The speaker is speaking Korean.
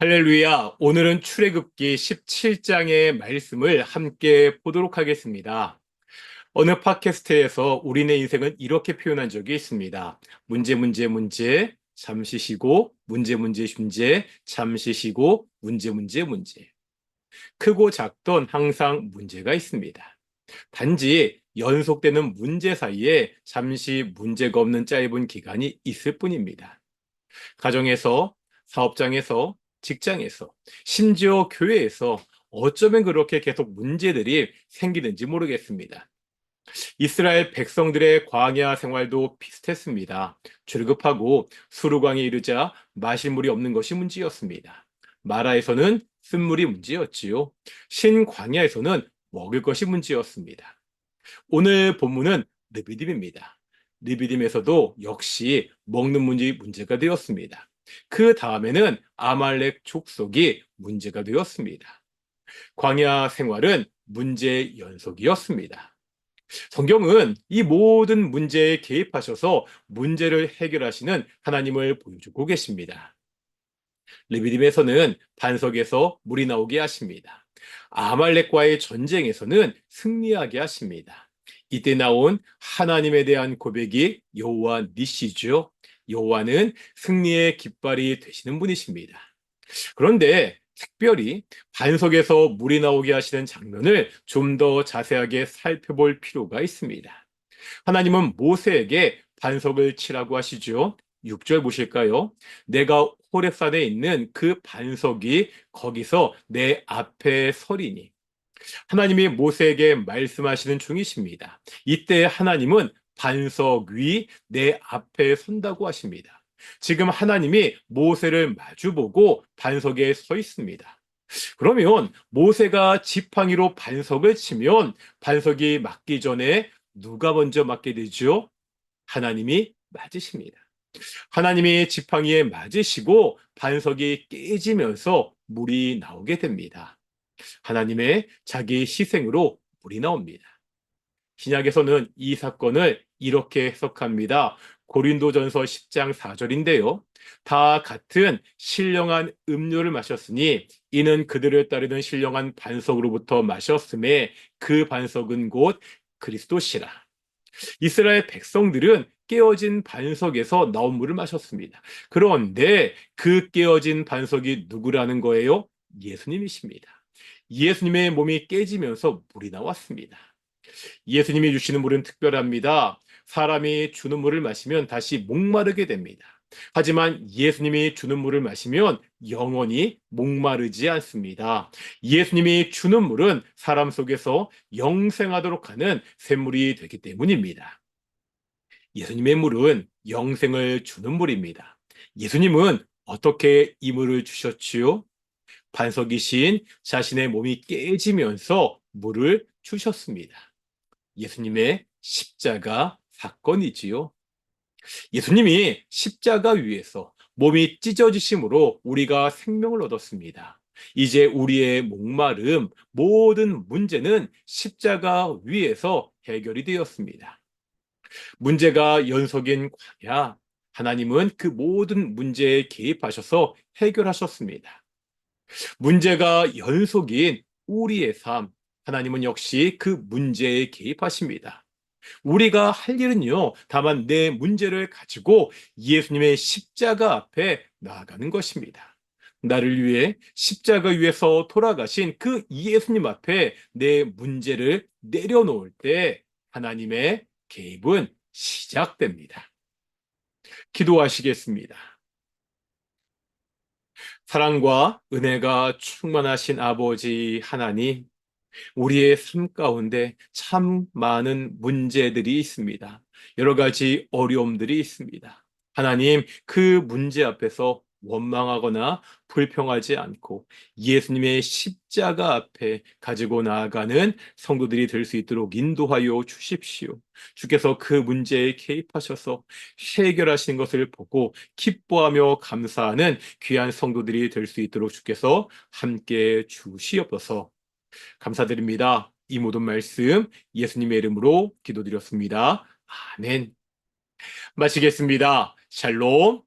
할렐루야. 오늘은 출애굽기 17장의 말씀을 함께 보도록 하겠습니다. 어느 팟캐스트에서 우리네 인생은 이렇게 표현한 적이 있습니다. 문제, 문제, 문제, 잠시 쉬고, 문제, 문제, 문제, 잠시 쉬고, 문제, 문제, 문제. 크고 작던 항상 문제가 있습니다. 단지 연속되는 문제 사이에 잠시 문제가 없는 짧은 기간이 있을 뿐입니다. 가정에서, 사업장에서, 직장에서, 심지어 교회에서 어쩌면 그렇게 계속 문제들이 생기는지 모르겠습니다. 이스라엘 백성들의 광야 생활도 비슷했습니다. 출급하고 수르광에 이르자 마실 물이 없는 것이 문제였습니다. 마라에서는 쓴물이 문제였지요. 신광야에서는 먹을 것이 문제였습니다. 오늘 본문은 느비딤입니다. 느비딤에서도 역시 먹는 문제가 되었습니다. 그 다음에는 아말렉 족속이 문제가 되었습니다. 광야 생활은 문제 연속이었습니다. 성경은 이 모든 문제에 개입하셔서 문제를 해결하시는 하나님을 보여주고 계십니다. 레위림에서는 반석에서 물이 나오게 하십니다. 아말렉과의 전쟁에서는 승리하게 하십니다. 이때 나온 하나님에 대한 고백이 여호와 니시죠. 여호와는 승리의 깃발이 되시는 분이십니다. 그런데 특별히 반석에서 물이 나오게 하시는 장면을 좀 더 자세하게 살펴볼 필요가 있습니다. 하나님은 모세에게 반석을 치라고 하시죠. 6절 보실까요? 내가 호렙산에 있는 그 반석이 거기서 내 앞에 서리니. 하나님이 모세에게 말씀하시는 중이십니다. 이때 하나님은 반석 위 내 앞에 선다고 하십니다. 지금 하나님이 모세를 마주보고 반석에 서 있습니다. 그러면 모세가 지팡이로 반석을 치면 반석이 맞기 전에 누가 먼저 맞게 되죠? 하나님이 맞으십니다. 하나님이 지팡이에 맞으시고 반석이 깨지면서 물이 나오게 됩니다. 하나님의 자기 희생으로 물이 나옵니다. 신약에서는 이 사건을 이렇게 해석합니다. 고린도전서 10장 4절인데요. 다 같은 신령한 음료를 마셨으니 이는 그들을 따르는 신령한 반석으로부터 마셨음에 그 반석은 곧 그리스도시라. 이스라엘 백성들은 깨어진 반석에서 나온 물을 마셨습니다. 그런데 그 깨어진 반석이 누구라는 거예요? 예수님이십니다. 예수님의 몸이 깨지면서 물이 나왔습니다. 예수님이 주시는 물은 특별합니다. 사람이 주는 물을 마시면 다시 목마르게 됩니다. 하지만 예수님이 주는 물을 마시면 영원히 목마르지 않습니다. 예수님이 주는 물은 사람 속에서 영생하도록 하는 샘물이 되기 때문입니다. 예수님의 물은 영생을 주는 물입니다. 예수님은 어떻게 이 물을 주셨지요? 반석이신 자신의 몸이 깨지면서 물을 주셨습니다. 예수님의 십자가 사건이지요. 예수님이 십자가 위에서 몸이 찢어지심으로 우리가 생명을 얻었습니다. 이제 우리의 목마름, 모든 문제는 십자가 위에서 해결이 되었습니다. 문제가 연속인 광야, 하나님은 그 모든 문제에 개입하셔서 해결하셨습니다. 문제가 연속인 우리의 삶, 하나님은 역시 그 문제에 개입하십니다. 우리가 할 일은요, 다만 내 문제를 가지고 예수님의 십자가 앞에 나아가는 것입니다. 나를 위해 십자가 위에서 돌아가신 그 예수님 앞에 내 문제를 내려놓을 때 하나님의 개입은 시작됩니다. 기도하시겠습니다. 사랑과 은혜가 충만하신 아버지 하나님, 우리의 삶 가운데 참 많은 문제들이 있습니다. 여러 가지 어려움들이 있습니다. 하나님, 그 문제 앞에서 원망하거나 불평하지 않고 예수님의 십자가 앞에 가지고 나아가는 성도들이 될 수 있도록 인도하여 주십시오. 주께서 그 문제에 개입하셔서 해결하시는 것을 보고 기뻐하며 감사하는 귀한 성도들이 될 수 있도록 주께서 함께 주시옵소서. 감사드립니다. 이 모든 말씀 예수님의 이름으로 기도드렸습니다. 아멘. 마치겠습니다. 샬롬.